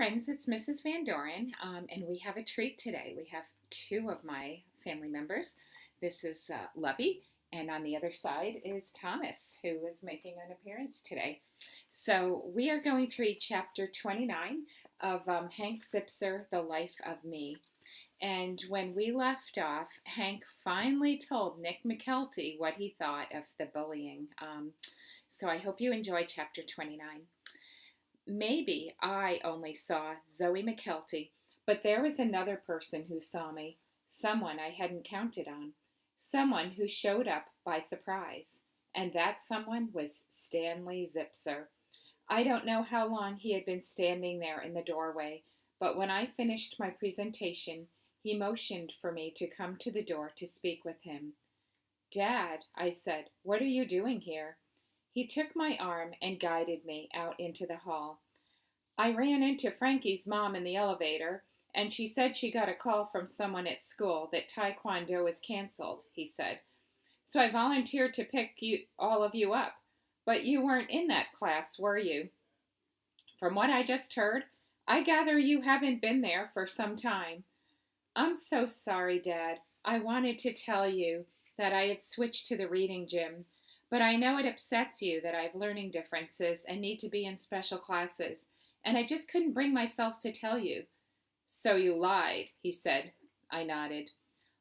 friends, it's Mrs. Van Doren, and we have a treat today. We have two of my family members. This is Lovey, and on the other side is Thomas, who is making an appearance today. So we are going to read chapter 29 of Hank Zipzer, The Life of Me. And when we left off, Hank finally told Nick McKelty what he thought of the bullying. So I hope you enjoy chapter 29. Maybe I only saw Zoe McKelty, but there was another person who saw me, someone I hadn't counted on, someone who showed up by surprise, and that someone was Stanley Zipzer. I don't know how long he had been standing there in the doorway, but when I finished my presentation, he motioned for me to come to the door to speak with him. "Dad," I said, "what are you doing here?" He took my arm and guided me out into the hall. "I ran into Frankie's mom in the elevator, and she said she got a call from someone at school that Taekwondo is canceled," he said. "So I volunteered to pick all of you up. But you weren't in that class, were you?" "From what I just heard, I gather you haven't been there for some time." "I'm so sorry, Dad. I wanted to tell you that I had switched to the reading gym. But I know it upsets you that I have learning differences and need to be in special classes, and I just couldn't bring myself to tell you." "So you lied," he said. I nodded.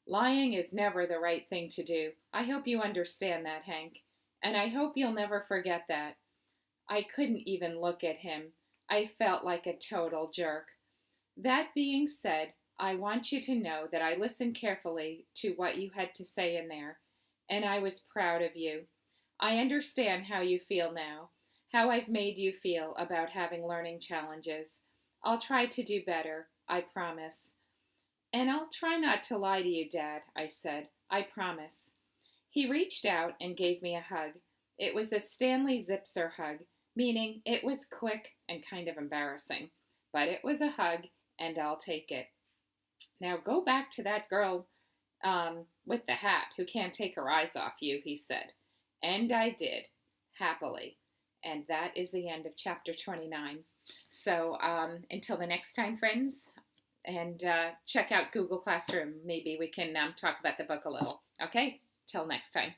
"Lying is never the right thing to do. I hope you understand that, Hank. And I hope you'll never forget that." I couldn't even look at him. I felt like a total jerk. "That being said, I want you to know that I listened carefully to what you had to say in there, and I was proud of you. I understand how you feel now, how I've made you feel about having learning challenges. I'll try to do better, I promise." "And I'll try not to lie to you, Dad," I said. "I promise." He reached out and gave me a hug. It was a Stanley Zipzer hug, meaning it was quick and kind of embarrassing. But it was a hug, and I'll take it. "Now go back to that girl with the hat who can't take her eyes off you," he said. And I did, happily. And that is the end of chapter 29. So until the next time, friends, and check out Google Classroom. Maybe we can talk about the book a little. Okay, till next time.